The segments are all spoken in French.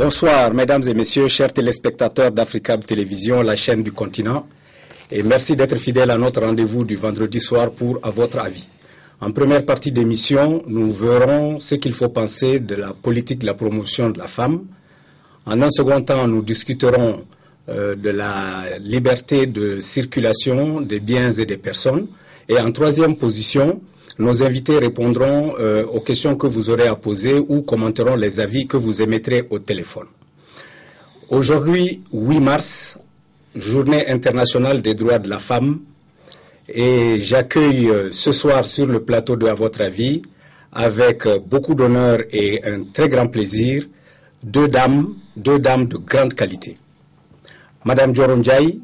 Bonsoir, mesdames et messieurs, chers téléspectateurs d'Africab Télévision, la chaîne du continent. Et merci d'être fidèles à notre rendez-vous du vendredi soir pour À votre avis. En première partie d'émission, nous verrons ce qu'il faut penser de la politique de la promotion de la femme. En un second temps, nous discuterons de la liberté de circulation des biens et des personnes. Et en troisième position, nos invités répondront aux questions que vous aurez à poser ou commenteront les avis que vous émettrez au téléphone. Aujourd'hui, 8 mars, Journée internationale des droits de la femme, et j'accueille ce soir sur le plateau de À votre avis, avec beaucoup d'honneur et un très grand plaisir, deux dames de grande qualité. Madame Dioro Ndiaye,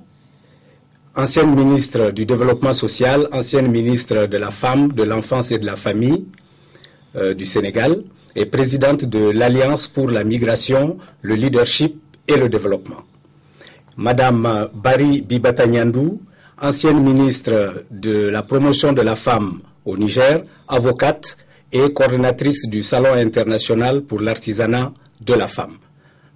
ancienne ministre du Développement social, ancienne ministre de la Femme, de l'Enfance et de la Famille du Sénégal, et présidente de l'Alliance pour la migration, le leadership et le développement. Madame Bari Bibata Nyandou, ancienne ministre de la promotion de la femme au Niger, avocate et coordinatrice du Salon international pour l'artisanat de la femme.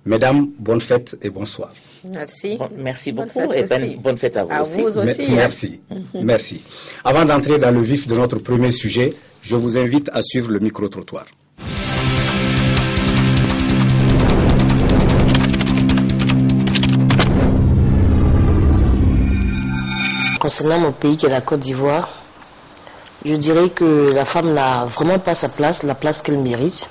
Mesdames, bonne fête et bonsoir. Merci. Merci beaucoup et bonne fête à vous aussi. Vous aussi. Merci. Merci. Avant d'entrer dans le vif de notre premier sujet, je vous invite à suivre le micro-trottoir. Concernant mon pays qui est la Côte d'Ivoire, je dirais que la femme n'a vraiment pas sa place, la place qu'elle mérite.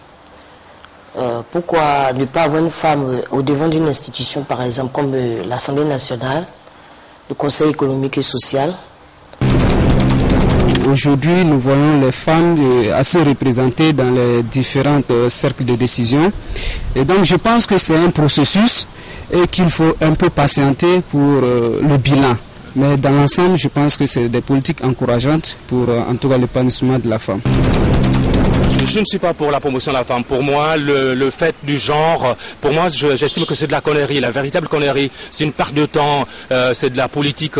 Pourquoi ne pas avoir une femme au devant d'une institution, par exemple, comme l'Assemblée nationale, le Conseil économique et social? Aujourd'hui, nous voyons les femmes assez représentées dans les différents cercles de décision. Et donc, je pense que c'est un processus et qu'il faut un peu patienter pour le bilan. Mais dans l'ensemble, je pense que c'est des politiques encourageantes pour, en tout cas, l'épanouissement de la femme. Je ne suis pas pour la promotion de la femme. Pour moi, le fait du genre, pour moi, j'estime que c'est de la connerie, la véritable connerie. C'est une perte de temps, c'est de la politique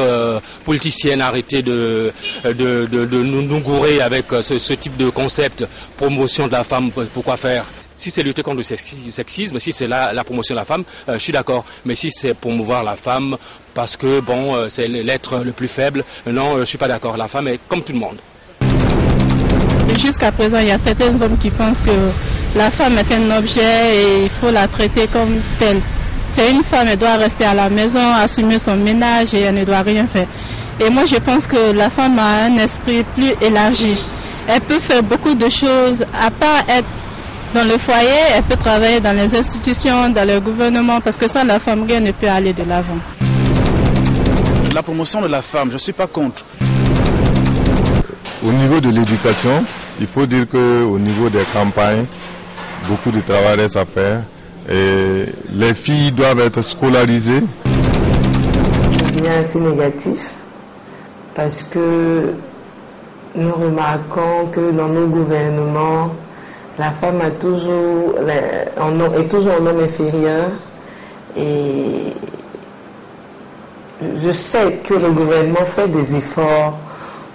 politicienne. Arrêtez de nous gourer avec ce type de concept, promotion de la femme, pourquoi faire? Si c'est lutter contre le sexisme, si c'est la promotion de la femme, je suis d'accord. Mais si c'est promouvoir la femme parce que bon, c'est l'être le plus faible, non, je suis pas d'accord. La femme est comme tout le monde. Jusqu'à présent, il y a certains hommes qui pensent que la femme est un objet et il faut la traiter comme telle. C'est une femme, elle doit rester à la maison, assumer son ménage et elle ne doit rien faire. Et moi, je pense que la femme a un esprit plus élargi. Elle peut faire beaucoup de choses, à part être dans le foyer, elle peut travailler dans les institutions, dans le gouvernement, parce que sans la femme, rien ne peut aller de l'avant. La promotion de la femme, je ne suis pas contre. Au niveau de l'éducation, il faut dire qu'au niveau des campagnes, beaucoup de travail reste à faire. Et les filles doivent être scolarisées. Il y a assez négatif parce que nous remarquons que dans nos gouvernements, la femme est toujours un homme inférieur. Et je sais que le gouvernement fait des efforts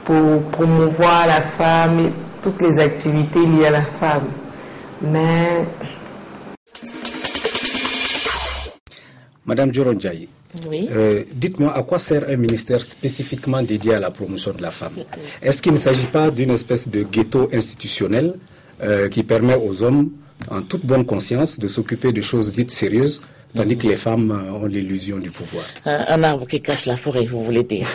pour promouvoir la femme et toutes les activités liées à la femme. Mais... Madame Dioro Ndiaye, oui. Dites-moi à quoi sert un ministère spécifiquement dédié à la promotion de la femme? Est-ce qu'il ne s'agit pas d'une espèce de ghetto institutionnel qui permet aux hommes, en toute bonne conscience, de s'occuper de choses dites sérieuses, tandis que les femmes ont l'illusion du pouvoir? Un arbre qui cache la forêt, vous voulez dire.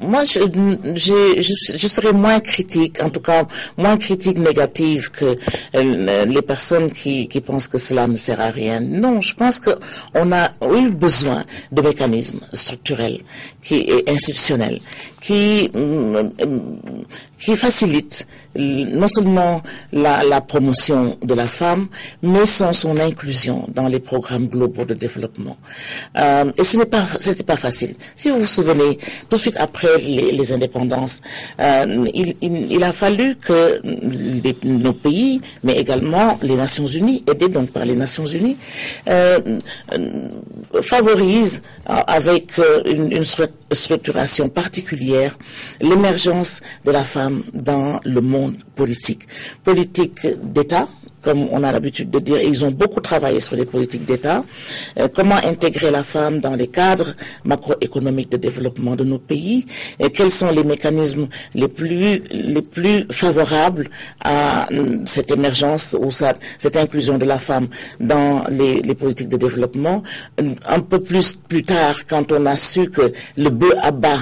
Moi, je serais moins critique, en tout cas moins critique négative que les personnes qui pensent que cela ne sert à rien. Non, je pense qu'on a eu besoin de mécanismes structurels et institutionnels qui facilitent non seulement la promotion de la femme, mais son inclusion dans les programmes globaux de développement. Et c'était pas facile. Si vous vous souvenez, tout de suite après les indépendances, il a fallu que nos pays, mais également les Nations Unies, aidés donc par les Nations Unies, favorisent avec une structuration particulière l'émergence de la femme dans le monde politique d'État, comme on a l'habitude de dire, ils ont beaucoup travaillé sur les politiques d'État. Comment intégrer la femme dans les cadres macroéconomiques de développement de nos pays, et quels sont les mécanismes les plus favorables à cette émergence ou cette inclusion de la femme dans les politiques de développement. Un peu plus tard, quand on a su que le bœuf à bas,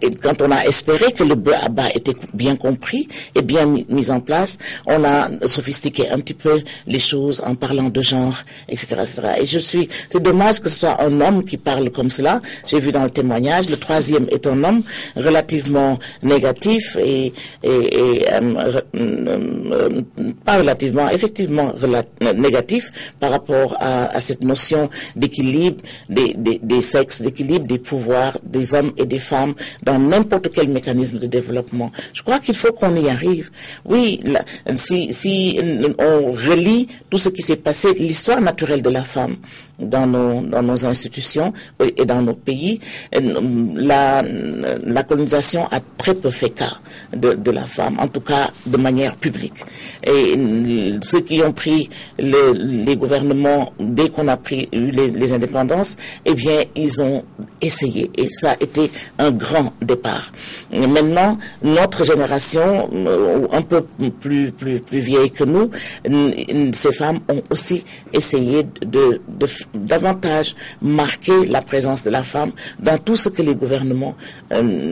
et quand on a espéré que le bœuf à bas était bien compris et bien mis en place, on a sophistiqué un petit peu les choses en parlant de genre, etc., etc. Et c'est dommage que ce soit un homme qui parle comme cela. J'ai vu dans le témoignage, le troisième est un homme relativement négatif pas relativement, effectivement négatif par rapport à cette notion d'équilibre des sexes, d'équilibre des pouvoirs des hommes et des femmes dans n'importe quel mécanisme de développement. Je crois qu'il faut qu'on y arrive. Oui, si on relie tout ce qui s'est passé, l'histoire naturelle de la femme dans nos institutions et dans nos pays, la colonisation a très peu fait cas de la femme, en tout cas de manière publique. Et ceux qui ont pris les gouvernements dès qu'on a pris les indépendances, eh bien, ils ont essayé, et ça a été un grand départ. Maintenant, notre génération, un peu plus vieille que nous, ces femmes ont aussi essayé de davantage marquer la présence de la femme dans tout ce que les gouvernements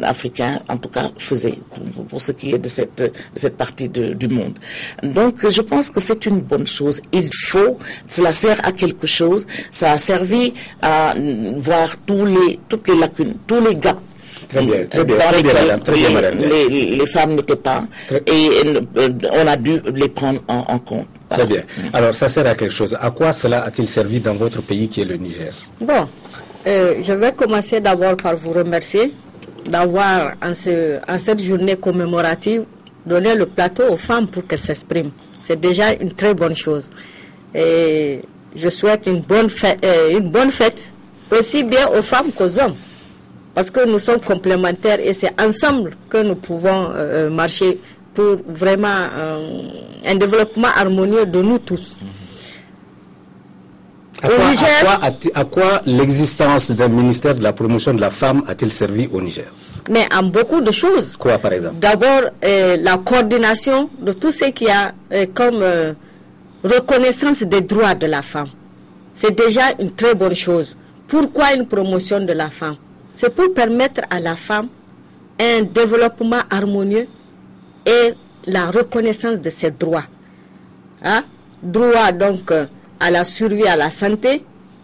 africains, en tout cas, faisaient pour ce qui est de cette partie du monde. Donc, je pense que c'est une bonne chose. Cela sert à quelque chose. Ça a servi à voir toutes les lacunes, tous les gaps. Très bien, madame. Les femmes n'étaient pas, et on a dû les prendre en compte. Très bien. Alors, ça sert à quelque chose. À quoi cela a-t-il servi dans votre pays qui est le Niger? Bon, je vais commencer d'abord par vous remercier d'avoir, en cette journée commémorative, donné le plateau aux femmes pour qu'elles s'expriment. C'est déjà une très bonne chose. Et je souhaite une bonne fête aussi bien aux femmes qu'aux hommes. Parce que nous sommes complémentaires et c'est ensemble que nous pouvons marcher pour vraiment un développement harmonieux de nous tous. À quoi l'existence d'un ministère de la promotion de la femme a-t-il servi au Niger? Mais en beaucoup de choses. Quoi, par exemple? D'abord, la coordination de tout ce qu'il y a comme reconnaissance des droits de la femme. C'est déjà une très bonne chose. Pourquoi une promotion de la femme? C'est pour permettre à la femme un développement harmonieux et la reconnaissance de ses droits. Droit donc à la survie, à la santé,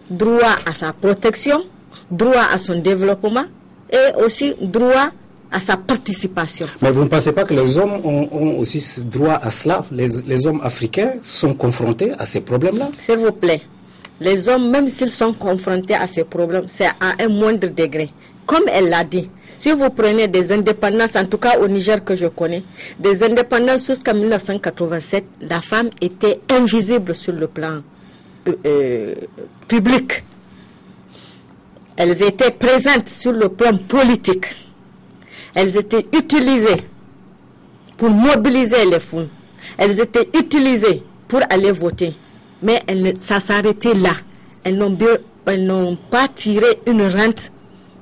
droit à sa protection, droit à son développement et aussi droit à sa participation. Mais vous ne pensez pas que les hommes ont aussi droit à cela? Les hommes africains sont confrontés à ces problèmes-là? S'il vous plaît, les hommes, même s'ils sont confrontés à ces problèmes, c'est à un moindre degré. Comme elle l'a dit, si vous prenez des indépendances, en tout cas au Niger que je connais, des indépendances jusqu'à 1987, la femme était invisible sur le plan public. Elles étaient présentes sur le plan politique. Elles étaient utilisées pour mobiliser les foules. Elles étaient utilisées pour aller voter. Mais ça s'arrêtait là. Elles n'ont pas tiré une rente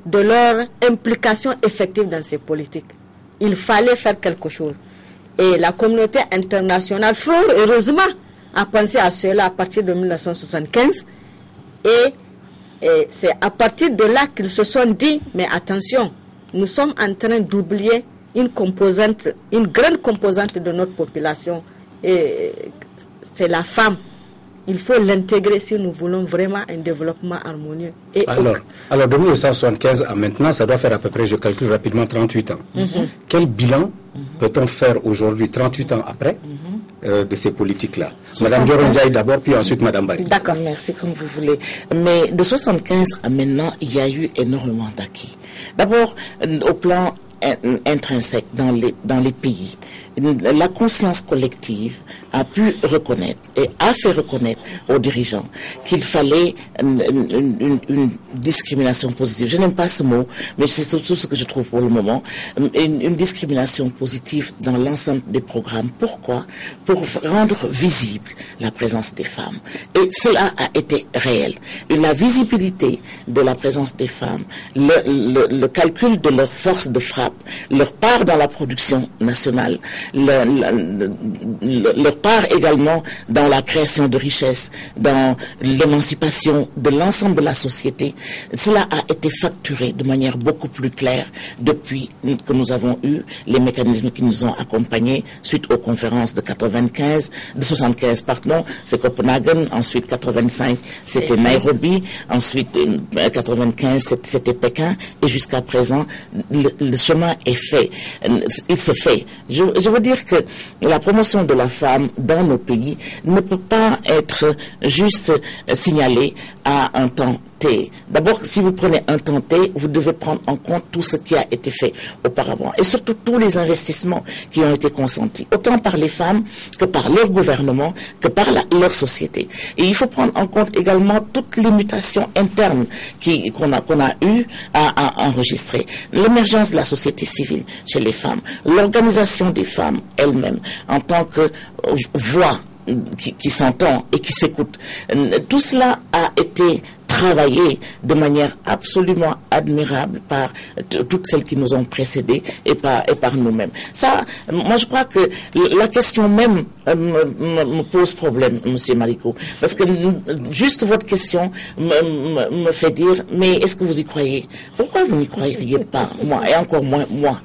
de leur implication effective dans ces politiques. Il fallait faire quelque chose. Et la communauté internationale, fort heureusement, a pensé à cela à partir de 1975. Et c'est à partir de là qu'ils se sont dit, mais attention, nous sommes en train d'oublier une grande composante de notre population. Et c'est la femme. Il faut l'intégrer si nous voulons vraiment un développement harmonieux. Alors de 1975 à maintenant, ça doit faire à peu près, je calcule rapidement, 38 ans. Quel bilan peut-on faire aujourd'hui, 38 ans après, de ces politiques-là? Madame Diorondiaï d'abord, puis ensuite Madame Barry. D'accord, merci, comme vous voulez. Mais de 1975 à maintenant, il y a eu énormément d'acquis. D'abord, au plan intrinsèque dans les pays. la conscience collective a pu reconnaître et a fait reconnaître aux dirigeants qu'il fallait une discrimination positive. Je n'aime pas ce mot, mais c'est surtout ce que je trouve pour le moment. Une discrimination positive dans l'ensemble des programmes. Pourquoi? Pour rendre visible la présence des femmes. Et cela a été réel. La visibilité de la présence des femmes, le calcul de leur force de frappe, leur part dans la production nationale, leur part également dans la création de richesses, dans l'émancipation de l'ensemble de la société, cela a été facturé de manière beaucoup plus claire depuis que nous avons eu les mécanismes qui nous ont accompagnés suite aux conférences de 75, pardon, c'est Copenhague, ensuite 85, c'était Nairobi, ensuite 95, c'était Pékin, et jusqu'à présent, le chemin est fait. Il se fait. Je veux dire que la promotion de la femme dans nos pays ne peut pas être juste signalée à un temps T. D'abord, si vous prenez un temps T, vous devez prendre en compte tout ce qui a été fait auparavant et surtout tous les investissements qui ont été consentis, autant par les femmes que par leur gouvernement, que par leur société. Et il faut prendre en compte également toutes les mutations internes qu'on a eu à enregistrer. L'émergence de la société civile chez les femmes, l'organisation des femmes elles-mêmes en tant que voix qui s'entend et qui s'écoute. Tout cela a été travaillé de manière absolument admirable par toutes celles qui nous ont précédés et par nous-mêmes. Ça, moi je crois que la question même me pose problème, Monsieur Marico, parce que juste votre question me fait dire, mais est-ce que vous y croyez? Pourquoi vous n'y croiriez pas, moi, et encore moins moi?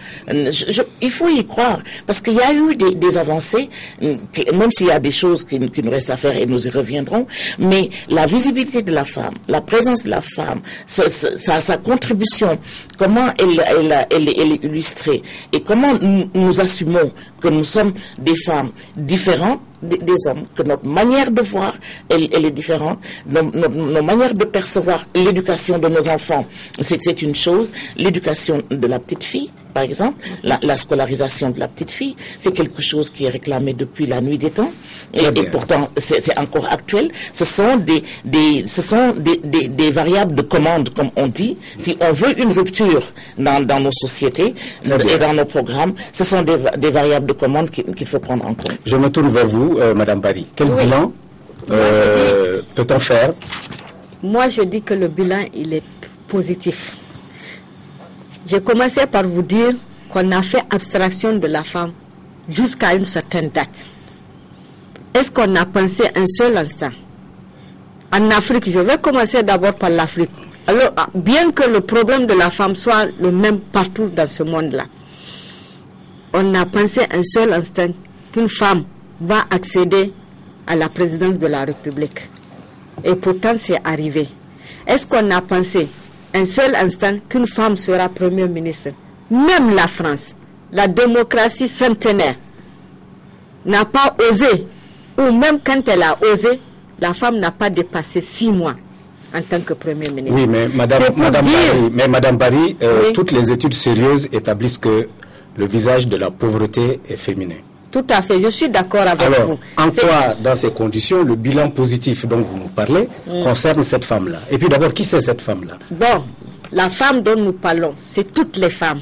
Il faut y croire, parce qu'il y a eu des avancées, même s'il y a des choses qui nous restent à faire et nous y reviendrons, mais la visibilité de la femme, la présence de la femme, sa contribution, comment elle est illustrée et comment nous assumons que nous sommes des femmes différentes des hommes, que notre manière de voir elle est différente, nos manières de percevoir l'éducation de nos enfants, c'est une chose, l'éducation de la petite fille, par exemple, la scolarisation de la petite fille, c'est quelque chose qui est réclamé depuis la nuit des temps, et pourtant c'est encore actuel. Ce sont des variables de commande, comme on dit. Si on veut une rupture dans nos sociétés et dans nos programmes, ce sont des variables de commande qu'il faut prendre en compte. Je me tourne vers vous, Madame Barry. Quel bilan peut-on faire? Moi, je dis que le bilan, il est positif. J'ai commencé par vous dire qu'on a fait abstraction de la femme jusqu'à une certaine date. Est-ce qu'on a pensé un seul instant? En Afrique, je vais commencer d'abord par l'Afrique. Alors, bien que le problème de la femme soit le même partout dans ce monde-là, on a pensé un seul instant qu'une femme va accéder à la présidence de la République. Et pourtant, c'est arrivé. Est-ce qu'on a pensé un seul instant qu'une femme sera Premier ministre? Même la France, la démocratie centenaire, n'a pas osé, ou même quand elle a osé, la femme n'a pas dépassé 6 mois en tant que Premier ministre. Oui, mais Madame Barry, oui, toutes les études sérieuses établissent que le visage de la pauvreté est féminin. Tout à fait, je suis d'accord avec vous. Alors, en quoi, dans ces conditions, le bilan positif dont vous nous parlez concerne cette femme-là? Et puis d'abord, qui c'est cette femme-là? Bon, la femme dont nous parlons, c'est toutes les femmes.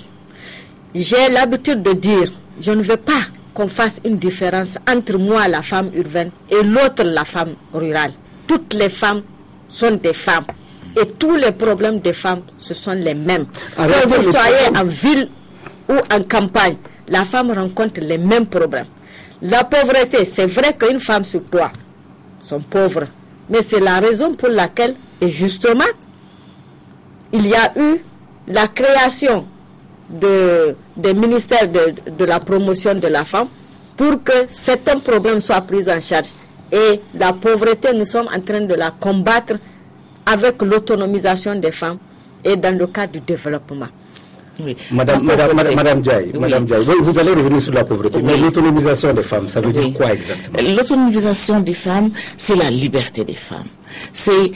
J'ai l'habitude de dire, je ne veux pas qu'on fasse une différence entre moi, la femme urbaine, et l'autre, la femme rurale. Toutes les femmes sont des femmes. Et tous les problèmes des femmes, ce sont les mêmes. Que vous soyez en ville ou en campagne, la femme rencontre les mêmes problèmes. La pauvreté, c'est vrai qu'une femme sur 3 sont pauvres, mais c'est la raison pour laquelle, et justement, il y a eu la création des ministères de la promotion de la femme pour que certains problèmes soient pris en charge. Et la pauvreté, nous sommes en train de la combattre avec l'autonomisation des femmes et dans le cadre du développement. Oui. Madame Diaye, vous allez revenir sur la pauvreté, mais l'autonomisation des femmes, ça veut dire quoi exactement? L'autonomisation des femmes, c'est la liberté des femmes. C'est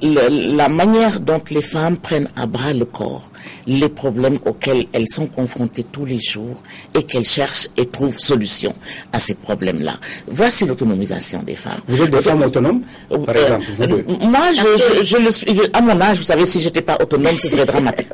la manière dont les femmes prennent à bras le corps les problèmes auxquels elles sont confrontées tous les jours et qu'elles cherchent et trouvent solution à ces problèmes-là. Voici l'autonomisation des femmes. Vous êtes des femmes autonomes, par exemple, vous deux? Moi, je le suis. À mon âge, vous savez, si j'étais pas autonome, ce serait dramatique.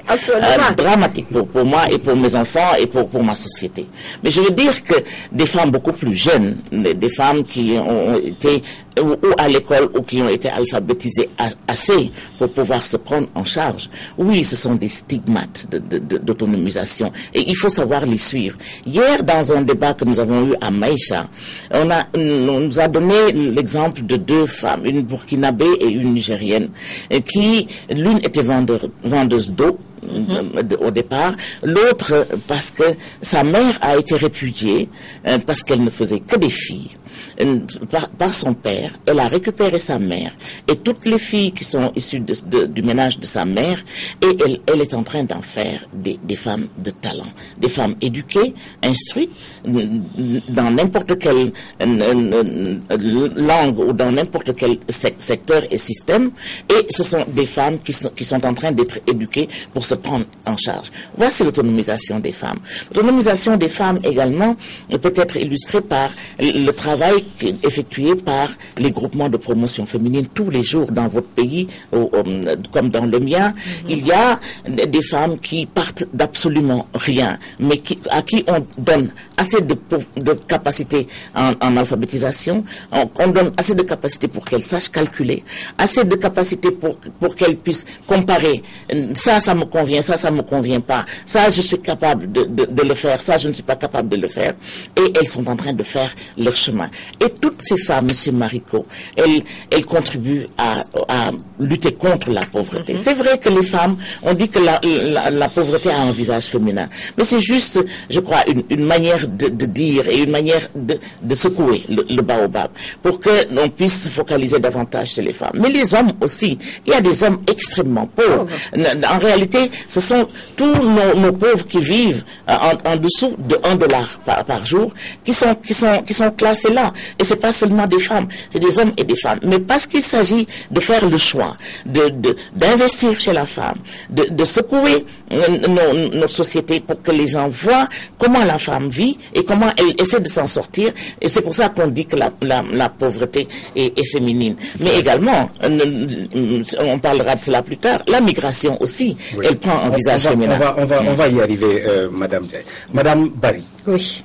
Dramatique pour moi et pour mes enfants et pour ma société. Mais je veux dire que des femmes beaucoup plus jeunes, des femmes qui ont été ou à l'école ou qui ont été alphabétisées assez pour pouvoir se prendre en charge. Oui, ce sont des stigmates d'autonomisation et il faut savoir les suivre. Hier, dans un débat que nous avons eu à Maïcha, on nous a donné l'exemple de deux femmes, une burkinabé et une nigérienne, qui l'une était vendeuse d'eau au départ, l'autre parce que sa mère a été répudiée parce qu'elle ne faisait que des filles par son père. Elle a récupéré sa mère et toutes les filles qui sont issues du ménage de sa mère, et elle est en train d'en faire des femmes de talent, des femmes éduquées, instruites dans n'importe quelle langue ou dans n'importe quel secteur et système, et ce sont des femmes qui sont en train d'être éduquées pour se prendre en charge. Voici l'autonomisation des femmes. L'autonomisation des femmes également peut être illustrée par le travail effectué par les groupements de promotion féminine tous les jours dans votre pays, comme dans le mien. Il y a des femmes qui partent d'absolument rien, mais à qui on donne assez de capacité en alphabétisation, on donne assez de capacité pour qu'elles sachent calculer, assez de capacité pour qu'elles puissent comparer. Ça me convient, ça me convient pas. Ça, je suis capable de le faire, ça, je ne suis pas capable de le faire. Et elles sont en train de faire leur chemin. Et toutes ces femmes, Monsieur Marico, elles contribuent à lutter contre la pauvreté. C'est vrai que les femmes, on dit que la pauvreté a un visage féminin. Mais c'est juste, je crois, une manière de dire et une manière de secouer le baobab pour que l'on puisse se focaliser davantage sur les femmes. Mais les hommes aussi. Il y a des hommes extrêmement pauvres. En réalité, ce sont tous nos pauvres qui vivent en dessous de $1 par jour qui sont classés là. Et c'est pas seulement des femmes, c'est des hommes et des femmes. Mais parce qu'il s'agit de faire le choix, d'investir chez la femme, de secouer notre société pour que les gens voient comment la femme vit et comment elle essaie de s'en sortir. Et c'est pour ça qu'on dit que la pauvreté est féminine. Mais également, on parlera de cela plus tard, la migration aussi, oui. Elle prend un visage féminin. On va y arriver, Madame Diaye. Madame Barry. Oui.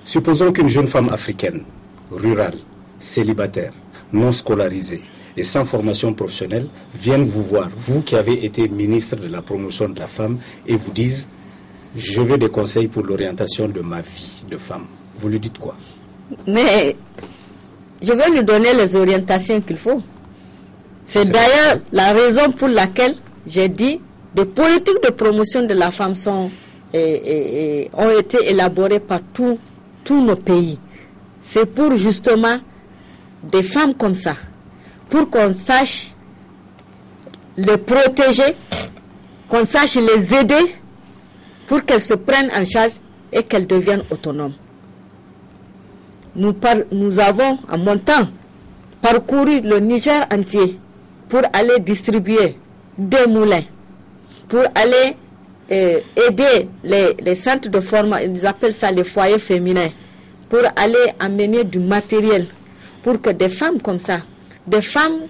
Supposons qu'une jeune femme africaine, rurale, célibataire, non scolarisée et sans formation professionnelle vienne vous voir, vous qui avez été ministre de la promotion de la femme, et vous dise « Je veux des conseils pour l'orientation de ma vie de femme ». Vous lui dites quoi? Mais je vais lui donner les orientations qu'il faut. C'est d'ailleurs la raison pour laquelle j'ai dit des politiques de promotion de la femme ont été élaborées par tous nos pays. C'est pour justement des femmes comme ça, pour qu'on sache les protéger, qu'on sache les aider pour qu'elles se prennent en charge et qu'elles deviennent autonomes. Nous avons, en mon temps, parcouru le Niger entier pour aller distribuer des moulins, pour aller aider les centres de formation, ils appellent ça les foyers féminins, pour aller amener du matériel, pour que des femmes comme ça, des femmes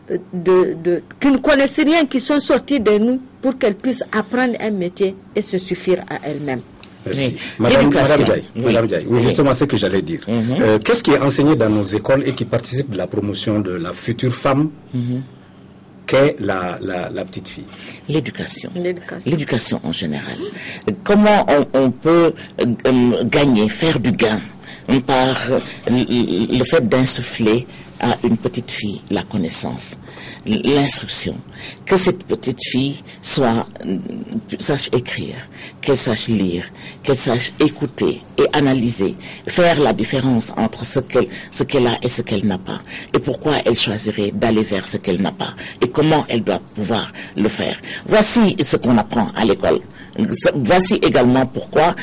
qui ne connaissent rien, qui sont sorties de nous, pour qu'elles puissent apprendre un métier et se suffire à elles-mêmes. Merci. Madame Diaye, oui, justement, c'est ce que j'allais dire. Qu'est-ce qui est enseigné dans nos écoles et qui participe de la promotion de la future femme qu'est la petite fille? L'éducation. L'éducation en général. Comment on peut gagner, faire du gain par le fait d'insuffler à une petite fille la connaissance, l'instruction, que cette petite fille sache écrire, qu'elle sache lire, qu'elle sache écouter et analyser, faire la différence entre ce qu'elle a et ce qu'elle n'a pas, et pourquoi elle choisirait d'aller vers ce qu'elle n'a pas, et comment elle doit pouvoir le faire. Voici ce qu'on apprend à l'école. Voici également pourquoi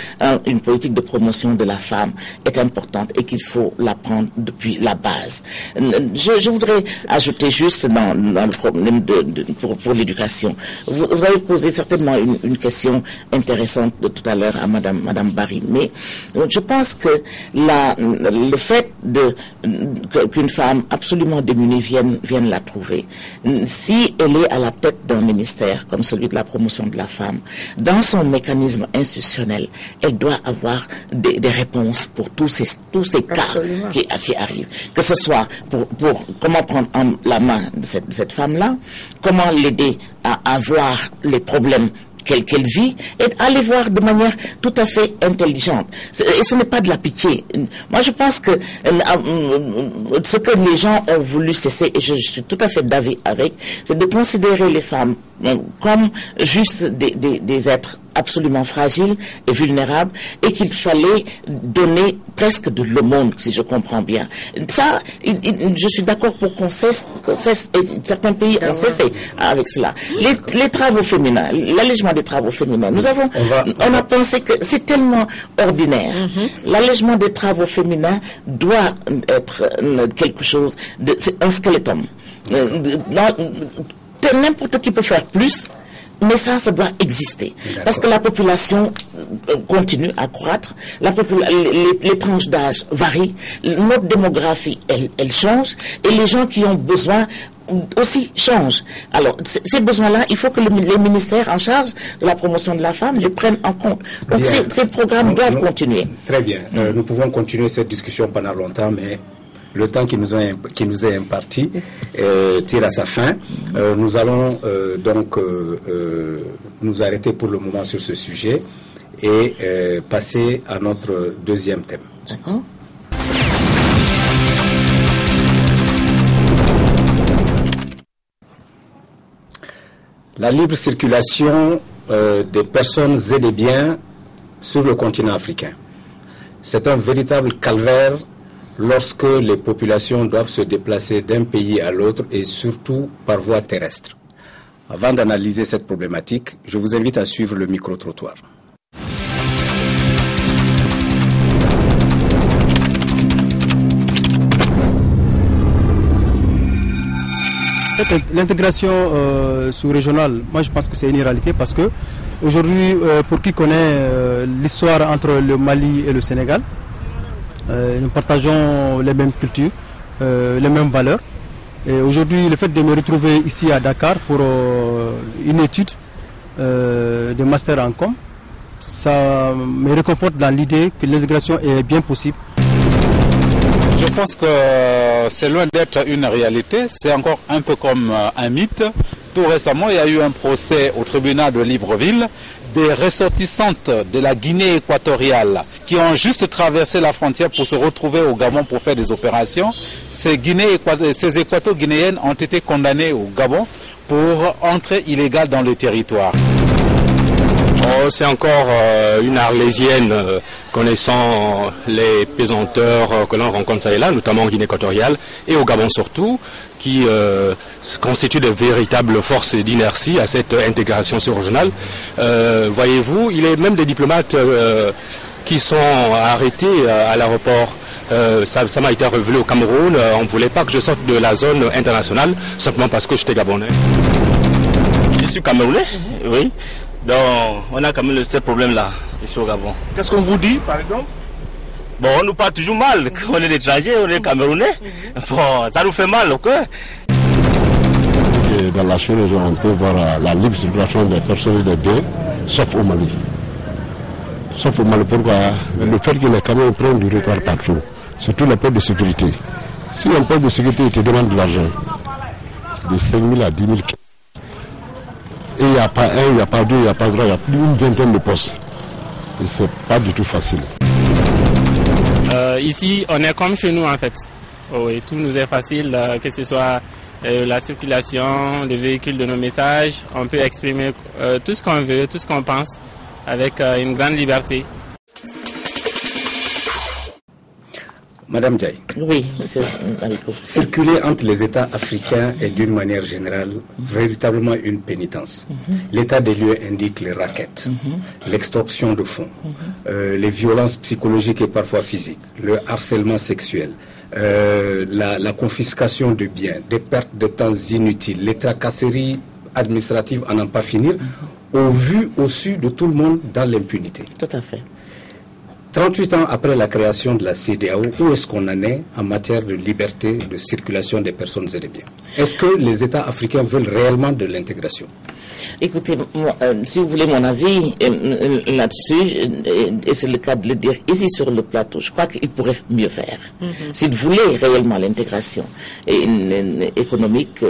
une politique de promotion de la femme est importante et qu'il faut la prendre depuis la base. Je voudrais ajouter juste dans le problème pour l'éducation. Vous avez posé certainement une question intéressante de tout à l'heure à Madame Barry, mais je pense que le fait qu'une femme absolument démunie vienne la trouver, si elle est à la tête d'un ministère comme celui de la promotion de la femme, dans son mécanisme institutionnel, elle doit avoir des réponses pour tous ces cas qui arrivent. Que ce soit pour comment prendre la main de cette femme-là, comment l'aider à voir les problèmes qu'elle vit, et aller voir de manière tout à fait intelligente. Et ce n'est pas de la pitié. Moi, je pense que ce que les gens ont voulu cesser, et je suis tout à fait d'avis avec, c'est de considérer les femmes comme juste des êtres absolument fragiles et vulnérables, et qu'il fallait donner presque de l'aumône, si je comprends bien. Ça, je suis d'accord pour qu'on cesse, et certains pays ont cessé avec cela. Les travaux féminins, l'allègement des travaux féminins, on a pensé que c'est tellement ordinaire. L'allègement des travaux féminins doit être quelque chose c'est un squelettum. N'importe qui peut faire plus, mais ça doit exister. Parce que la population continue à croître, les tranches d'âge varient, notre démographie, elle change, et les gens qui ont besoin aussi changent. Alors, ces besoins-là, il faut que les ministères en charge de la promotion de la femme les prennent en compte. Donc, ces programmes doivent continuer. Très bien. Nous pouvons continuer cette discussion pendant longtemps, mais le temps qui nous est imparti tire à sa fin. Nous allons donc nous arrêter pour le moment sur ce sujet et passer à notre deuxième thème. D'accord. La libre circulation des personnes et des biens sur le continent africain. C'est un véritable calvaire lorsque les populations doivent se déplacer d'un pays à l'autre et surtout par voie terrestre. Avant d'analyser cette problématique, je vous invite à suivre le micro-trottoir. L'intégration sous-régionale, moi je pense que c'est une réalité parce que aujourd'hui, pour qui connaît l'histoire entre le Mali et le Sénégal, nous partageons les mêmes cultures, les mêmes valeurs. Et aujourd'hui, le fait de me retrouver ici à Dakar pour une étude de master en com, ça me réconforte dans l'idée que l'intégration est bien possible. Je pense que c'est loin d'être une réalité, c'est encore un peu comme un mythe. Tout récemment, il y a eu un procès au tribunal de Libreville des ressortissantes de la Guinée équatoriale qui ont juste traversé la frontière pour se retrouver au Gabon pour faire des opérations. Ces équato-guinéennes ont été condamnées au Gabon pour entrée illégale dans le territoire. Oh, c'est encore une Arlésienne connaissant les pesanteurs que l'on rencontre ça et là, notamment en Guinée équatoriale et au Gabon surtout, qui constituent de véritables forces d'inertie à cette intégration sous-régionale. Voyez-vous, il y a même des diplomates qui sont arrêtés à l'aéroport. Ça m'a été révélé au Cameroun. On ne voulait pas que je sorte de la zone internationale simplement parce que j'étais gabonais. Je suis camerounais, oui. Donc, on a quand même ce problème-là, ici au Gabon. Qu'est-ce qu'on vous dit, par exemple? Bon, on nous parle toujours mal. On est étrangers, on est camerounais. Bon, ça nous fait mal au cœur. Dans la sous-région, on peut voir la libre circulation des personnes et des biens, sauf au Mali. Sauf au Mali, pourquoi? Le fait qu'il ait quand même pris du retard partout, surtout les postes de sécurité. Si un poste de sécurité te demande de l'argent, de 5 000 à 10 000, et il n'y a pas un, il n'y a pas deux, il n'y a pas trois, il y a plus d'une vingtaine de postes. Et c'est pas du tout facile. Ici, on est comme chez nous en fait. Oui, tout nous est facile, que ce soit la circulation, les véhicules de nos messages. On peut exprimer tout ce qu'on veut, tout ce qu'on pense, avec une grande liberté. Madame Diaye. Oui, monsieur. Circuler entre les États africains est d'une manière générale véritablement une pénitence. L'état des lieux indique les rackets, l'extorsion de fonds, les violences psychologiques et parfois physiques, le harcèlement sexuel, la confiscation de biens, des pertes de temps inutiles, les tracasseries administratives à n'en pas finir, au vu, au su de tout le monde dans l'impunité. Tout à fait. 38 ans après la création de la CEDEAO, où est-ce qu'on en est en matière de liberté de circulation des personnes et des biens? Est-ce que les États africains veulent réellement de l'intégration? Écoutez, si vous voulez mon avis là-dessus, et c'est le cas de le dire ici sur le plateau, je crois qu'ils pourraient mieux faire. S'ils voulaient réellement l'intégration économique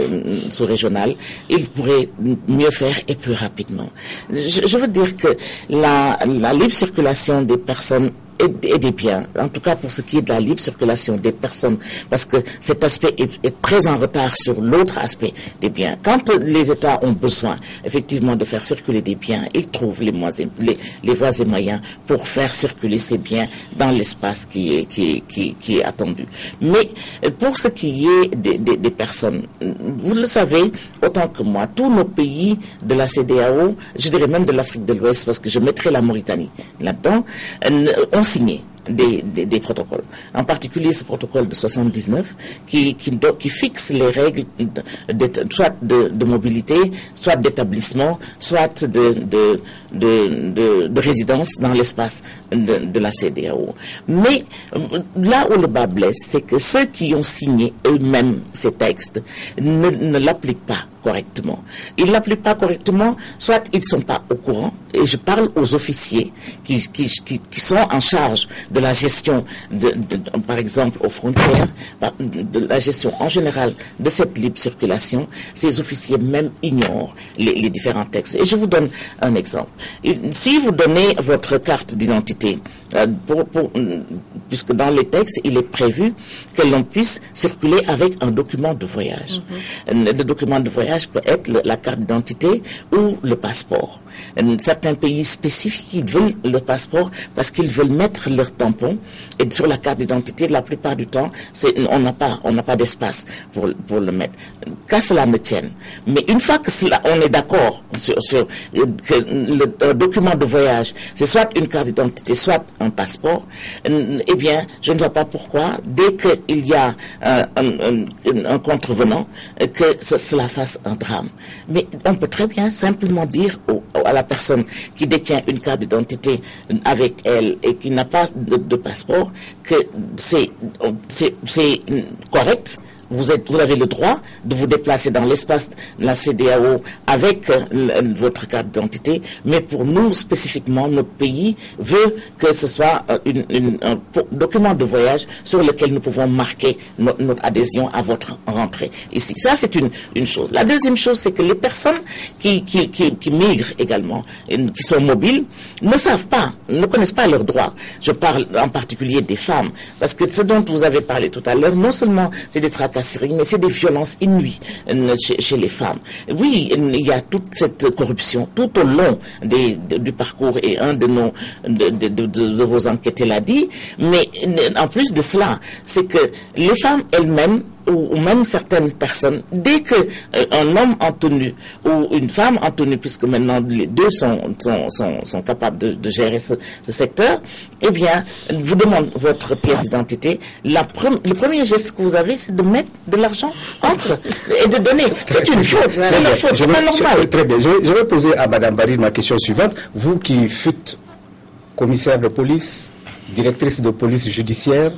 sous-régionale, ils pourraient mieux faire et plus rapidement. Je veux dire que la libre circulation des personnes et des biens, en tout cas pour ce qui est de la libre circulation des personnes, parce que cet aspect est très en retard sur l'autre aspect des biens. Quand les États ont besoin effectivement de faire circuler des biens, ils trouvent les voies et moyens pour faire circuler ces biens dans l'espace qui est attendu. Mais pour ce qui est des personnes, vous le savez autant que moi, tous nos pays de la CEDEAO, je dirais même de l'Afrique de l'Ouest, parce que je mettrai la Mauritanie là-dedans, ont signé des protocoles. En particulier ce protocole de 79 qui fixe les règles soit de mobilité, soit d'établissement, soit de résidence dans l'espace de la CEDEAO. Mais là où le bas blesse, c'est que ceux qui ont signé eux-mêmes ces textes ne l'appliquent pas correctement. Ils ne l'appliquent pas correctement, soit ils ne sont pas au courant, et je parle aux officiers qui sont en charge de la gestion, par exemple aux frontières, de la gestion en général de cette libre circulation. Ces officiers même ignorent les différents textes. Et je vous donne un exemple. Si vous donnez votre carte d'identité, puisque dans les textes, il est prévu que l'on puisse circuler avec un document de voyage. Le document de voyage peut être la carte d'identité ou le passeport. Certains pays spécifiques, ils veulent le passeport parce qu'ils veulent mettre leur tampon, et sur la carte d'identité, la plupart du temps, on n'a pas d'espace pour le mettre. Qu'à cela ne tienne. Mais une fois que on est d'accord sur que le document de voyage, c'est soit une carte d'identité, soit un passeport, eh bien, je ne vois pas pourquoi, dès qu'il y a un contrevenant, que cela fasse un drame. Mais on peut très bien simplement dire à la personne qui détient une carte d'identité avec elle et qui n'a pas de passeport que c'est correct. Vous avez le droit de vous déplacer dans l'espace de la CEDEAO avec votre carte d'identité, mais pour nous, spécifiquement, notre pays veut que ce soit un document de voyage sur lequel nous pouvons marquer notre adhésion à votre rentrée ici. Ça, c'est une chose. La deuxième chose, c'est que les personnes qui migrent également, qui sont mobiles, ne connaissent pas leurs droits. Je parle en particulier des femmes, parce que ce dont vous avez parlé tout à l'heure, non seulement c'est des tracasseries, mais c'est des violences inouïes chez les femmes. Oui, il y a toute cette corruption tout au long du parcours, et un de vos enquêtés l'a dit, mais en plus de cela, c'est que les femmes elles-mêmes, ou même certaines personnes, dès que un homme en tenue ou une femme en tenue, puisque maintenant les deux sont capables de gérer ce secteur, eh bien, vous demande votre pièce d'identité. Le premier geste que vous avez, c'est de mettre de l'argent entre et de donner. C'est une faute. C'est leur faute. C'est pas normal. Très bien. Je vais poser à Madame Barry ma question suivante. Vous qui fûtes commissaire de police, directrice de police judiciaire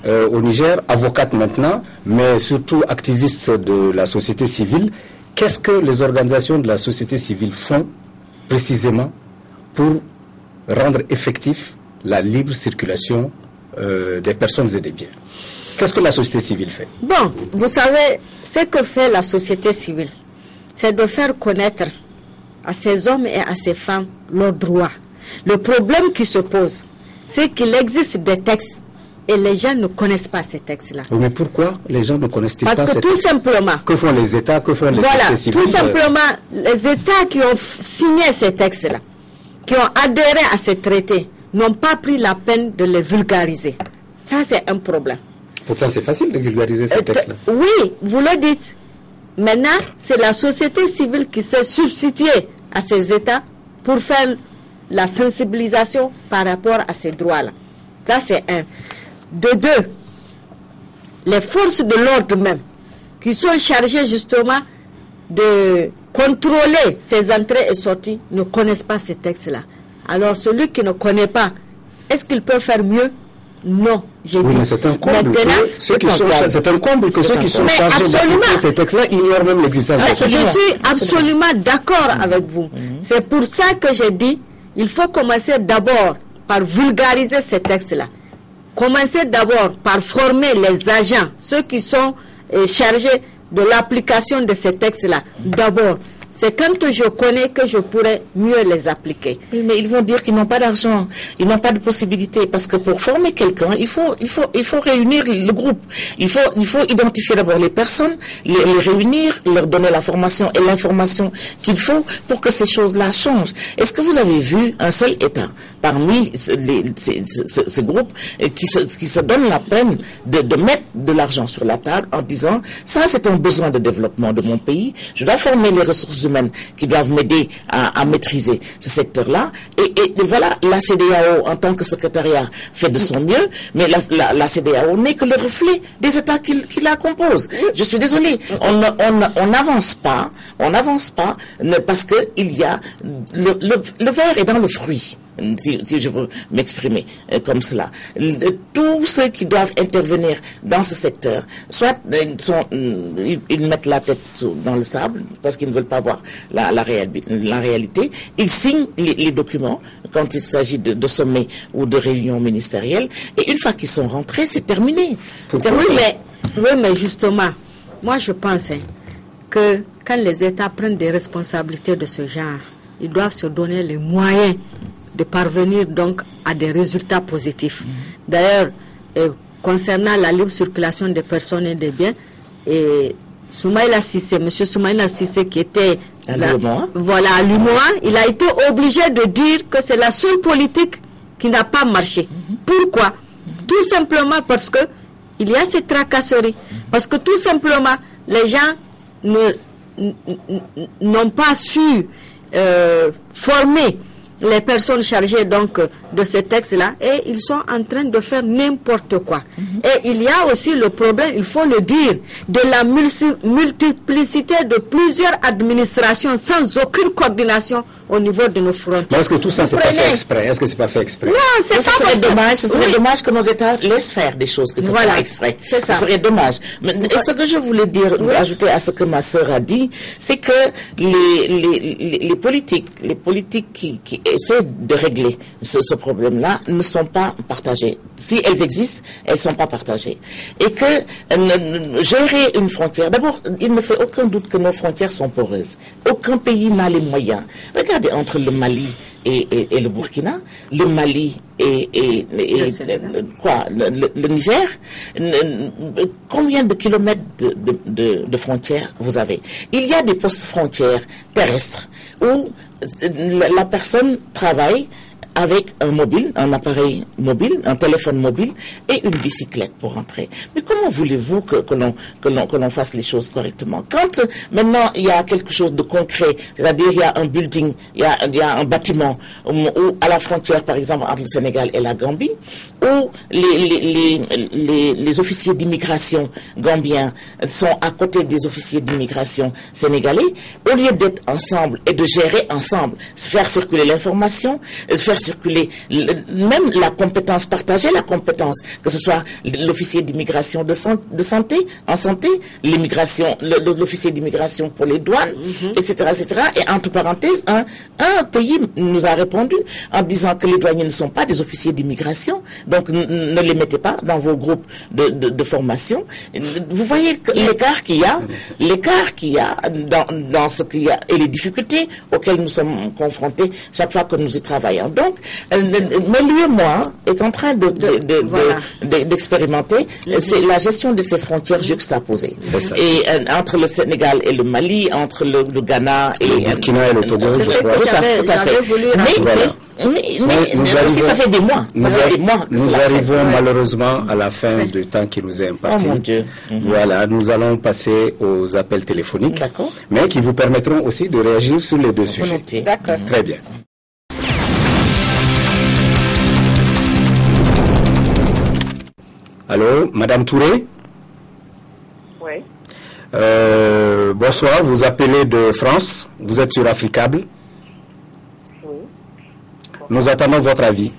au Niger, avocate maintenant, mais surtout activiste de la société civile, qu'est-ce que les organisations de la société civile font précisément pour rendre effectif la libre circulation des personnes et des biens? Qu'est-ce que la société civile fait? Bon, vous savez, ce que fait la société civile, c'est de faire connaître à ces hommes et à ces femmes leurs droits. Le problème qui se pose, c'est qu'il existe des textes et les gens ne connaissent pas ces textes-là. Mais pourquoi les gens ne connaissent pas ces textes? Parce que tout simplement... Que font les États, que font les sociétés civiles? Tout simplement, les États qui ont signé ces textes-là, qui ont adhéré à ces traités, n'ont pas pris la peine de les vulgariser. Ça, c'est un problème. Pourtant, c'est facile de vulgariser ces textes-là. Oui, vous le dites. Maintenant, c'est la société civile qui s'est substituée à ces États pour faire la sensibilisation par rapport à ces droits-là. Ça, c'est un. De deux, les forces de l'ordre même, qui sont chargées justement de contrôler ces entrées et sorties, ne connaissent pas ces textes-là. Alors, celui qui ne connaît pas, est-ce qu'il peut faire mieux? Non, j'ai dit. Mais c'est un comble que ceux qui sont chargés d'appliquer ces textes-là ignorent même l'existence. Je suis absolument d'accord avec vous. C'est pour ça que j'ai dit, il faut commencer d'abord par vulgariser ces textes-là. Commencer d'abord par former les agents, ceux qui sont chargés de l'application de ces textes-là. D'abord, c'est quand je connais que je pourrais mieux les appliquer. Oui, mais ils vont dire qu'ils n'ont pas d'argent, ils n'ont pas de possibilité, parce que pour former quelqu'un, il faut réunir le groupe. Il faut identifier d'abord les personnes, les réunir, leur donner la formation et l'information qu'il faut pour que ces choses-là changent. Est-ce que vous avez vu un seul État parmi ces groupes qui se donnent la peine de mettre de l'argent sur la table en disant, ça c'est un besoin de développement de mon pays, je dois former les ressources humaines qui doivent m'aider à maîtriser ce secteur-là. Et voilà, la CEDEAO, en tant que secrétariat, fait de son mieux, mais la CEDEAO n'est que le reflet des États qui la composent. Je suis désolée, on n'avance pas, parce que il y a le verre est dans le fruit. Si je veux m'exprimer comme cela. Tous ceux qui doivent intervenir dans ce secteur, soit ils mettent la tête dans le sable parce qu'ils ne veulent pas voir la réalité, ils signent les documents quand il s'agit de sommets ou de réunions ministérielles, et une fois qu'ils sont rentrés, c'est terminé. Oui, mais justement, moi je pense que quand les États prennent des responsabilités de ce genre, ils doivent se donner les moyens de parvenir donc à des résultats positifs. D'ailleurs, concernant la libre circulation des personnes et des biens, Soumaïla Cissé, M. Soumaïla Cissé qui était à l'UMOA, il a été obligé de dire que c'est la seule politique qui n'a pas marché. Pourquoi? Tout simplement parce que il y a ces tracasseries. Parce que tout simplement, les gens n'ont pas su former les personnes chargées donc de ces textes-là, et ils sont en train de faire n'importe quoi. Et il y a aussi le problème, il faut le dire, de la multiplicité de plusieurs administrations sans aucune coordination au niveau de nos frontières. Est-ce que tout ça c'est pas fait exprès? Est-ce que c'est pas fait exprès? Non, c'est pas serait dommage. Ce serait dommage que nos États laissent faire des choses que c'est fait exprès. C'est ça. Ce serait dommage. Mais ce que je voulais dire, ajouter à ce que ma sœur a dit, c'est que les politiques qui essaient de régler ce problème-là ne sont pas partagées. Si elles existent, elles ne sont pas partagées. Et que gérer une frontière, d'abord, il ne fait aucun doute que nos frontières sont poreuses. Aucun pays n'a les moyens. Regardez, entre le Mali et le Burkina, le Mali et le Niger, combien de kilomètres de frontières vous avez? Il y a des postes frontières terrestres où la personne travaille avec un appareil mobile, un téléphone mobile et une bicyclette pour entrer. Mais comment voulez-vous que l'on fasse les choses correctement? Quand maintenant il y a quelque chose de concret, c'est-à-dire il y a un building, il y a un bâtiment où à la frontière, par exemple, entre le Sénégal et la Gambie, où les officiers d'immigration gambiens sont à côté des officiers d'immigration sénégalais, au lieu d'être ensemble et de gérer ensemble, faire circuler l'information, faire circuler même la compétence partagée, que ce soit l'officier d'immigration de santé, en santé, l'immigration, l'officier d'immigration pour les douanes, etc., etc. Et entre parenthèses, un pays nous a répondu en disant que les douaniers ne sont pas des officiers d'immigration, donc ne les mettez pas dans vos groupes de formation. Vous voyez l'écart qu'il y a dans ce qu'il y a et les difficultés auxquelles nous sommes confrontés chaque fois que nous y travaillons. Donc, mais lui et moi est en train d'expérimenter la gestion de ces frontières juxtaposées. Et entre le Sénégal et le Mali, entre le Ghana et le Burkina et le Togo, je crois. Tout à fait. Ça fait des mois. Nous arrivons malheureusement à la fin du temps qui nous est imparti. Oh mon Dieu. Voilà, nous allons passer aux appels téléphoniques, mais qui vous permettront aussi de réagir sur les deux sujets. D'accord. Très bien. Allô, Madame Touré? Oui. Bonsoir, vous appelez de France, vous êtes sur Africable. Oui. Nous attendons votre avis.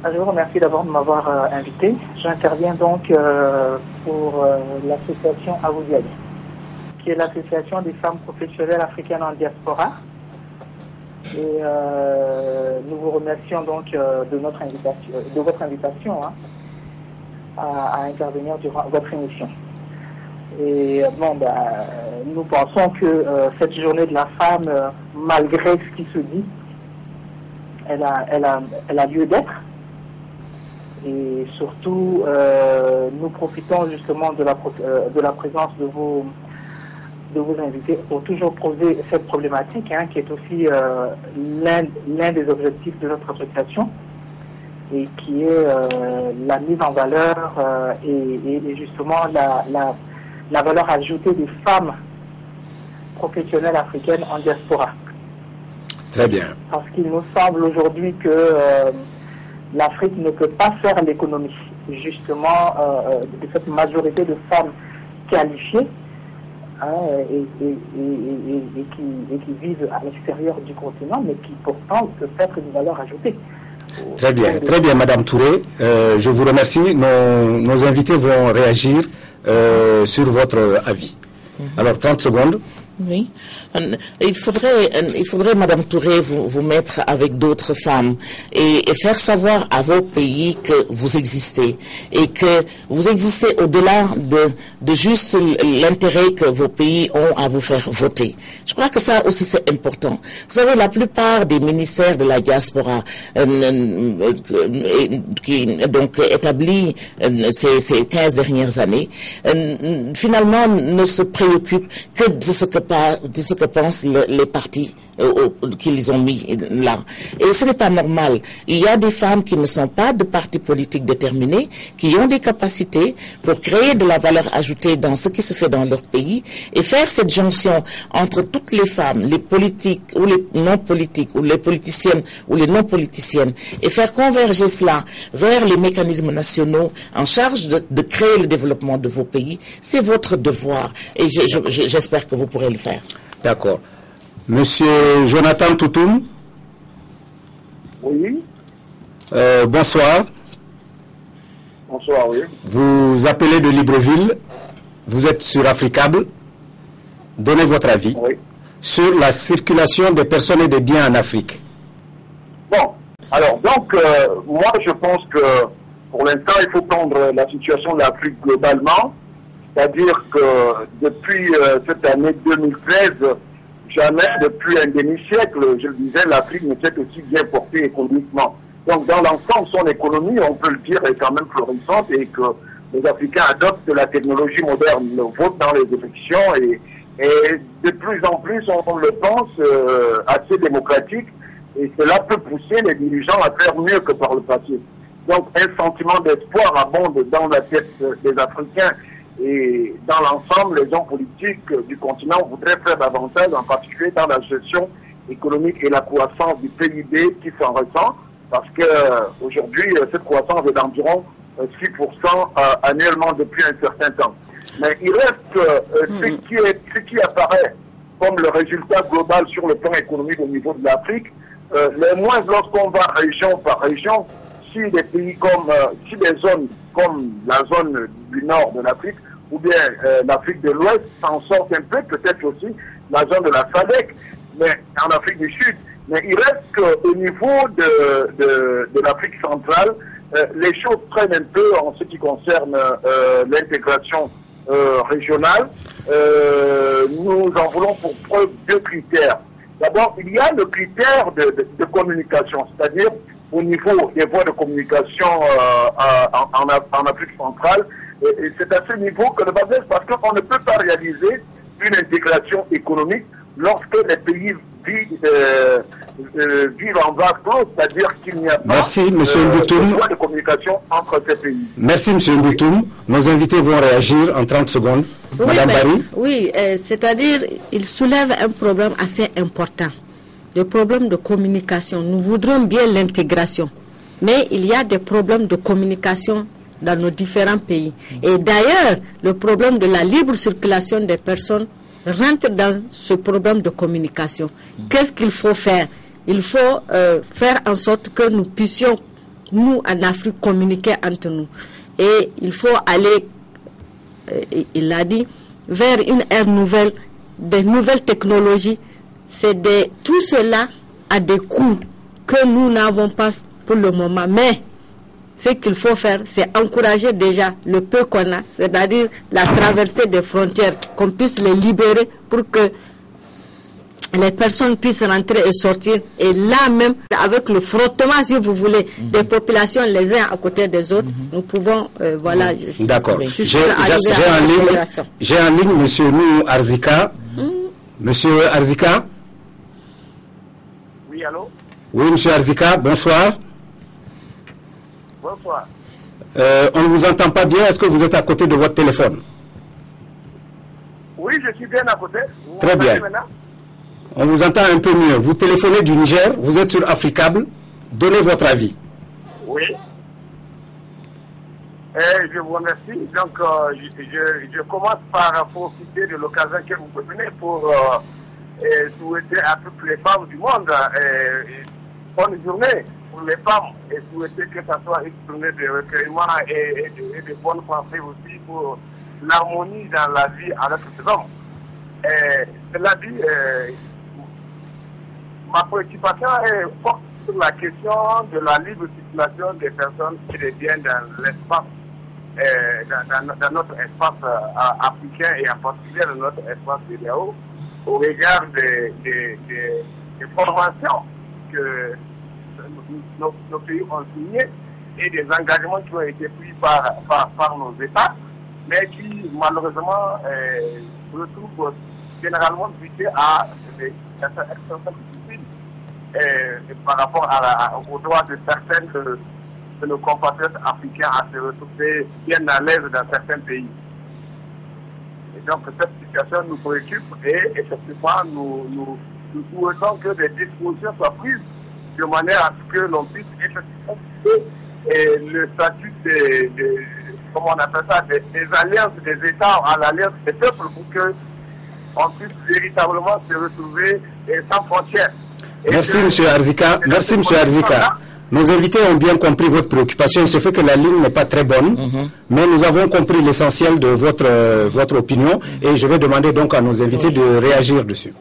Je vous remercie d'abord de m'avoir invité. J'interviens donc pour l'association Avoudiali, qui est l'association des femmes professionnelles africaines en diaspora. Et nous vous remercions donc de votre invitation à intervenir durant votre émission. Et nous pensons que cette journée de la femme, malgré ce qui se dit, elle a lieu d'être. Et surtout, nous profitons justement de la présence de vos invités pour toujours poser cette problématique, qui est aussi l'un des objectifs de notre association, et qui est la mise en valeur et justement la valeur ajoutée des femmes professionnelles africaines en diaspora. Très bien. Parce qu'il nous semble aujourd'hui que l'Afrique ne peut pas faire l'économie justement de cette majorité de femmes qualifiées et qui vivent à l'extérieur du continent, mais qui pourtant peuvent être une valeur ajoutée. Très bien, Madame Touré. Je vous remercie. Nos invités vont réagir sur votre avis. Alors, 30 secondes. Oui. Il faudrait, Madame Touré, vous mettre avec d'autres femmes et faire savoir à vos pays que vous existez et que vous existez au-delà de juste l'intérêt que vos pays ont à vous faire voter. Je crois que ça aussi c'est important. Vous savez, la plupart des ministères de la diaspora qui donc établis ces 15 dernières années, finalement ne se préoccupent que de ce que pensent les partis qu'ils ont mis là. Et ce n'est pas normal. Il y a des femmes qui ne sont pas de partis politiques déterminés, qui ont des capacités pour créer de la valeur ajoutée dans ce qui se fait dans leur pays et faire cette jonction entre toutes les femmes, les politiques ou les non-politiques, ou les politiciennes ou les non-politiciennes, et faire converger cela vers les mécanismes nationaux en charge de créer le développement de vos pays. C'est votre devoir et j'espère que vous pourrez le faire. D'accord. Monsieur Jonathan Toutoum. Oui. Bonsoir. Bonsoir, oui. Vous appelez de Libreville. Vous êtes sur Africable. Donnez votre avis sur la circulation des personnes et des biens en Afrique. Bon, alors donc, moi je pense que pour l'instant il faut prendre la situation de l'Afrique globalement. C'est-à-dire que depuis cette année 2013, jamais depuis un demi-siècle, je le disais, l'Afrique ne s'est aussi bien portée économiquement. Donc dans l'ensemble, son économie, on peut le dire, est quand même florissante et que les Africains adoptent la technologie moderne, le vote dans les élections et de plus en plus, on le pense, assez démocratique et cela peut pousser les dirigeants à faire mieux que par le passé. Donc un sentiment d'espoir abonde dans la tête des Africains. Et dans l'ensemble, les hommes politiques du continent voudraient faire davantage, en particulier dans la gestion économique et la croissance du PIB qui s'en ressent, parce que aujourd'hui, cette croissance est d'environ 6% annuellement depuis un certain temps. Mais il reste ce qui apparaît comme le résultat global sur le plan économique au niveau de l'Afrique, les moins lorsqu'on va région par région, si des pays si des zones comme la zone du nord de l'Afrique ou bien l'Afrique de l'Ouest s'en sortent un peu, peut-être aussi la zone de la SADC, mais en Afrique du Sud. Mais il reste qu'au niveau de l'Afrique centrale, les choses prennent un peu en ce qui concerne l'intégration régionale. Nous en voulons pour preuve deux critères. D'abord, il y a le critère de communication, c'est-à-dire au niveau des voies de communication en Afrique centrale. Et c'est à ce niveau que le bas est parce qu'on ne peut pas réaliser une intégration économique lorsque les pays vivre en vase clos, c'est-à-dire qu'il n'y a pas de voie de communication entre ces pays. Merci, M. Mboutoum. Nos invités vont réagir en 30 secondes. Oui, Madame Barry. Oui, c'est-à-dire il soulève un problème assez important, le problème de communication. Nous voudrons bien l'intégration, mais il y a des problèmes de communication dans nos différents pays. Et d'ailleurs, le problème de la libre circulation des personnes rentre dans ce problème de communication. Qu'est-ce qu'il faut faire? Il faut faire en sorte que nous puissions, nous en Afrique, communiquer entre nous. Et il faut aller, il l'a dit, vers une ère nouvelle, des nouvelles technologies. Tout cela a des coûts que nous n'avons pas pour le moment. Mais ce qu'il faut faire, c'est encourager déjà le peu qu'on a, c'est-à-dire la traversée des frontières, qu'on puisse les libérer pour que les personnes puissent rentrer et sortir. Et là même, avec le frottement, si vous voulez, des populations les uns à côté des autres, nous pouvons, voilà. D'accord. J'ai en ligne M. Nou Arzika. Monsieur Arzika. Oui, allô? Oui, M. Arzika, bonsoir. Bonsoir. On ne vous entend pas bien. Est-ce que vous êtes à côté de votre téléphone? Oui, je suis bien à côté. Très bien. On vous entend un peu mieux. Vous téléphonez du Niger, vous êtes sur Africable. Donnez votre avis. Oui. Je vous remercie. Donc, je commence par profiter de l'occasion que vous me donnez pour souhaiter à toutes les femmes du monde bonne journée pour les femmes et souhaiter que ça soit une journée de recueillement et de bonnes pensées aussi pour l'harmonie dans la vie avec ces hommes. Cela dit, ma préoccupation est forte sur la question de la libre circulation des personnes et des biens dans l'espace, dans notre espace africain et en particulier dans notre espace CEDEAO, au regard des formations que nos pays ont signées et des engagements qui ont été pris par nos États, mais qui malheureusement se retrouvent généralement butés à des extrêmement difficiles par rapport aux droits de certains de nos compatriotes africains à se retrouver bien à l'aise dans certains pays. Et donc cette situation nous préoccupe et effectivement nous souhaitons que des dispositions soient prises de manière à ce que l'on puisse effectivement le statut comment on appelle ça, des alliances des États à l'alliance des peuples pour que on puisse véritablement se retrouver sans frontières. Merci M. Arzika. Merci M. Arzika. Nos invités ont bien compris votre préoccupation. Il se fait que la ligne n'est pas très bonne, mais nous avons compris l'essentiel de votre opinion et je vais demander donc à nos invités de réagir dessus.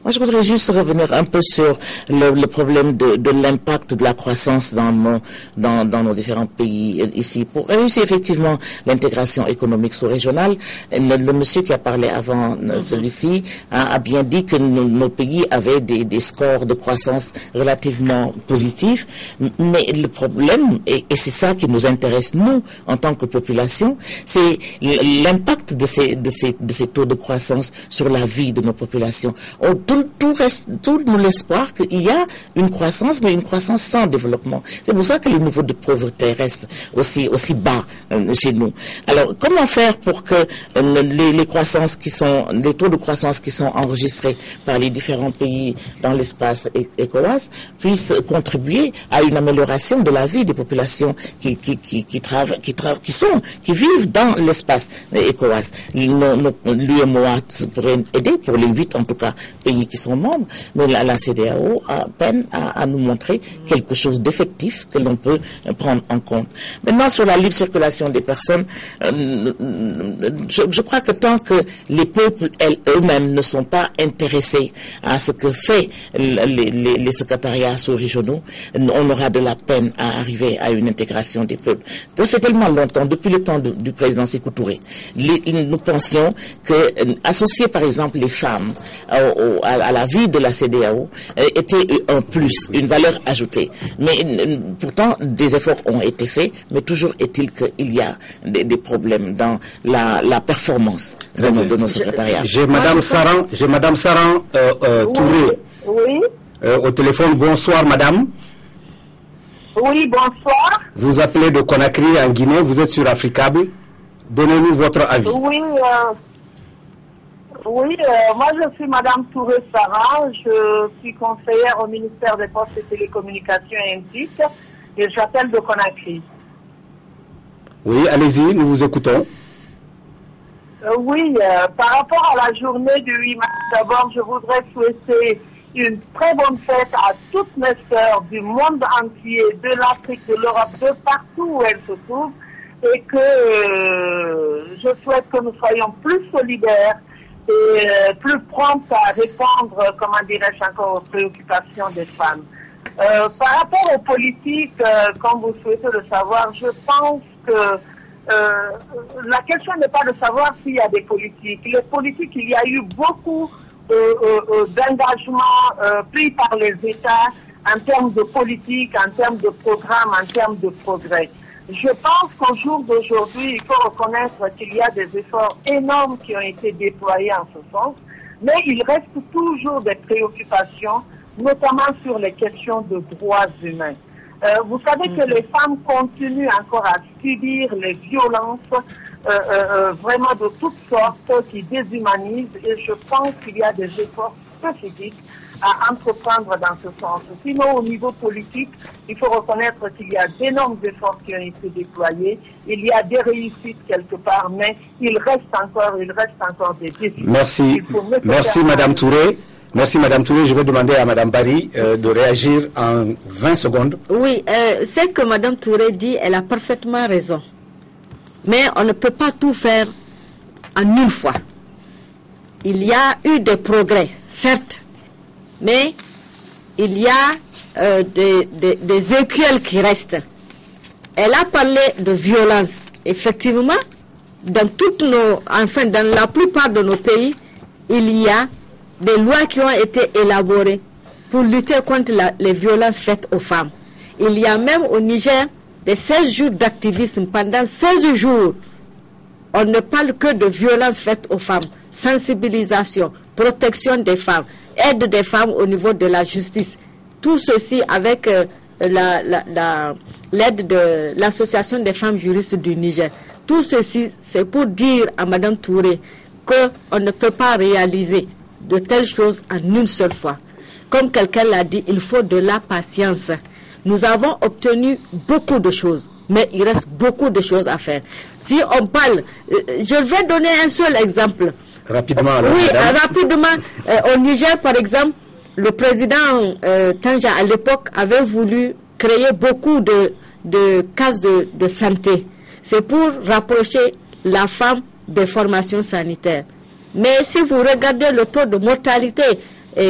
Moi, je voudrais juste revenir un peu sur le problème de l'impact de la croissance dans nos différents pays ici. Pour réussir effectivement l'intégration économique sous-régionale, le monsieur qui a parlé avant celui-ci a bien dit que nos pays avaient des scores de croissance relativement positifs. Mais le problème, et c'est ça qui nous intéresse, nous, en tant que population, c'est l'impact de ces taux de croissance sur la vie de nos populations. Tout nous laisse croire qu'il y a une croissance, mais une croissance sans développement. C'est pour ça que le niveau de pauvreté reste aussi bas chez nous. Alors, comment faire pour que les taux de croissance qui sont enregistrés par les différents pays dans l'espace ECOWAS puissent contribuer à une amélioration de la vie des populations qui vivent dans l'espace ECOWAS. L'UMOA pourrait aider pour les 8 en tout cas pays qui sont membres, mais la CEDEAO peine à nous montrer quelque chose d'effectif que l'on peut prendre en compte. Maintenant, sur la libre circulation des personnes, je crois que tant que les peuples eux-mêmes ne sont pas intéressés à ce que fait les secrétariats sous-régionaux, on aura de la peine à arriver à une intégration des peuples. Ça fait tellement longtemps, depuis le temps du président Sékou Touré, nous pensions que associer par exemple les femmes à la vie de la CEDEAO était un plus, une valeur ajoutée. Mais pourtant, des efforts ont été faits, mais toujours est-il qu'il y a des problèmes dans la performance de nos secrétariats. J'ai Madame Saran Touré Oui. Au téléphone, bonsoir madame. Oui, bonsoir. Vous appelez de Conakry en Guinée, vous êtes sur Africable. Donnez-nous votre avis. Oui, moi je suis Madame Touré Sarah, je suis conseillère au ministère des Postes et Télécommunications et Indiques et j'appelle de Conakry. Oui, allez-y, nous vous écoutons. Par rapport à la journée du 8 mars, d'abord je voudrais souhaiter une très bonne fête à toutes mes sœurs du monde entier, de l'Afrique, de l'Europe, de partout où elles se trouvent, et que je souhaite que nous soyons plus solidaires et plus promptes à répondre, comment dirais-je encore, aux préoccupations des femmes. Par rapport aux politiques, comme vous souhaitez le savoir, je pense que la question n'est pas de savoir s'il y a des politiques. Les politiques, il y a eu beaucoup d'engagements pris par les États en termes de politique, en termes de programme, en termes de progrès. Je pense qu'au jour d'aujourd'hui, il faut reconnaître qu'il y a des efforts énormes qui ont été déployés en ce sens, mais il reste toujours des préoccupations, notamment sur les questions de droits humains. Vous savez que les femmes continuent encore à subir les violences vraiment de toutes sortes qui déshumanisent, et je pense qu'il y a des efforts spécifiques à entreprendre dans ce sens. Sinon, au niveau politique, il faut reconnaître qu'il y a d'énormes efforts qui ont été déployés. Il y a des réussites quelque part, mais il reste encore des défis. Merci Madame Touré. Merci Madame Touré. Je vais demander à Madame Barry de réagir en 20 secondes. Oui, ce que Madame Touré dit, elle a parfaitement raison. Mais on ne peut pas tout faire en une fois. Il y a eu des progrès, certes, mais il y a des écueils qui restent. Elle a parlé de violence. Effectivement, dans la plupart de nos pays, il y a des lois qui ont été élaborées pour lutter contre les violences faites aux femmes. Il y a même au Niger des 16 jours d'activisme. Pendant 16 jours, on ne parle que de violences faites aux femmes. Sensibilisation, protection des femmes, aide des femmes au niveau de la justice. Tout ceci avec l'aide de l'Association des femmes juristes du Niger. Tout ceci, c'est pour dire à Madame Touré qu'on ne peut pas réaliser de telles choses en une seule fois. Comme quelqu'un l'a dit, il faut de la patience. Nous avons obtenu beaucoup de choses, mais il reste beaucoup de choses à faire. Si on parle, je vais donner un seul exemple. Rapidement. Rapidement. Au Niger, par exemple, le président Tanja, à l'époque, avait voulu créer beaucoup de cases de santé. C'est pour rapprocher la femme des formations sanitaires. Mais si vous regardez le taux de mortalité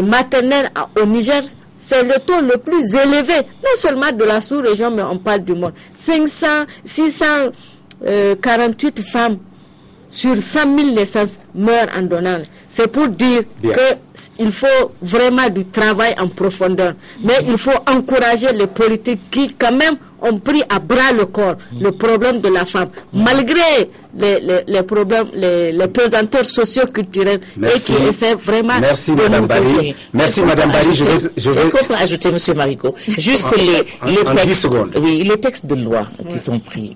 maternelle au Niger, c'est le taux le plus élevé, non seulement de la sous-région, mais on parle du monde. 648 femmes sur 100 000 naissances meurent en donnant. C'est pour dire qu'il faut vraiment du travail en profondeur. Mais il faut encourager les politiques qui, quand même, ont pris à bras le corps le problème de la femme, malgré les problèmes, les pesanteurs socio-culturels, et qui essaient vraiment de Madame Barry. Merci Madame Barry. Est-ce qu'on peut ajouter, Monsieur Marico, juste les textes de loi qui sont pris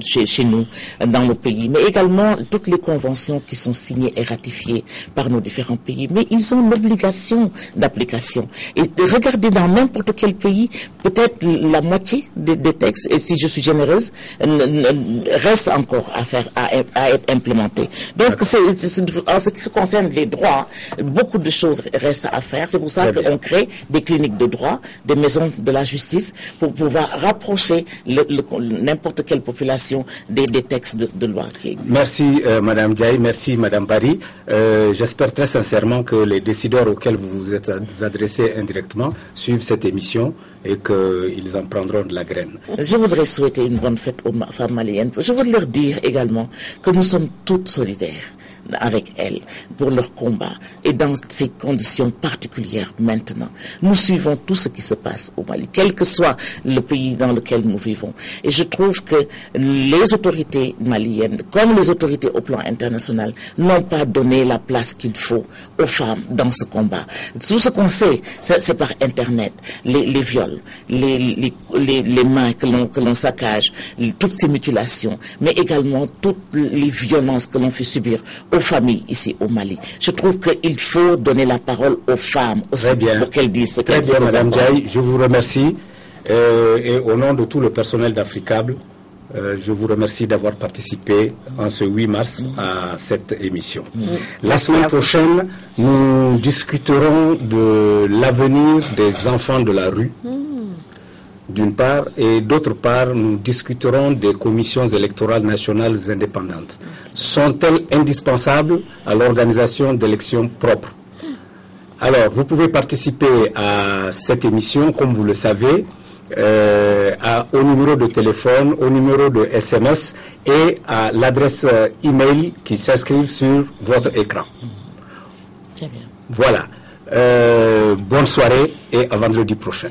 chez nous, dans nos pays, mais également toutes les conventions qui sont signées et ratifiées par nos différents pays, mais ils ont l'obligation d'application. Et de regarder dans n'importe quel pays, peut-être la moitié des textes, et si je suis généreuse, reste encore à être implémenté. Donc, en ce qui concerne les droits, beaucoup de choses restent à faire. C'est pour ça qu'on crée des cliniques de droit, des maisons de la justice, pour pouvoir rapprocher n'importe quelle population des textes de loi qui existent. Merci Madame Diaye, merci Madame Barry. J'espère très sincèrement que les décideurs auxquels vous vous êtes adressés indirectement suivent cette émission et qu'ils en prendront de la graine. Je voudrais souhaiter une bonne fête aux femmes maliennes. Je voudrais leur dire également que nous sommes toutes solidaires. avec elles pour leur combat. Et dans ces conditions particulières maintenant, nous suivons tout ce qui se passe au Mali, quel que soit le pays dans lequel nous vivons. Et je trouve que les autorités maliennes, comme les autorités au plan international, n'ont pas donné la place qu'il faut aux femmes dans ce combat. Tout ce qu'on sait, c'est par Internet, les viols, les mains que l'on saccage, toutes ces mutilations, mais également toutes les violences que l'on fait subir aux familles ici au Mali. Je trouve qu'il faut donner la parole aux femmes aussi pour qu'elles disent ce qu'elles disent. Très bien, Madame Diaye, je vous remercie. Et au nom de tout le personnel d'Africable, je vous remercie d'avoir participé en ce 8 mars à cette émission. La semaine prochaine, nous discuterons de l'avenir des enfants de la rue, d'une part, et d'autre part, nous discuterons des commissions électorales nationales indépendantes. Sont-elles indispensables à l'organisation d'élections propres? Alors, vous pouvez participer à cette émission, comme vous le savez, au numéro de téléphone, au numéro de SMS et à l'adresse email qui s'inscrivent sur votre écran. Très bien. Voilà. Bonne soirée et à vendredi prochain.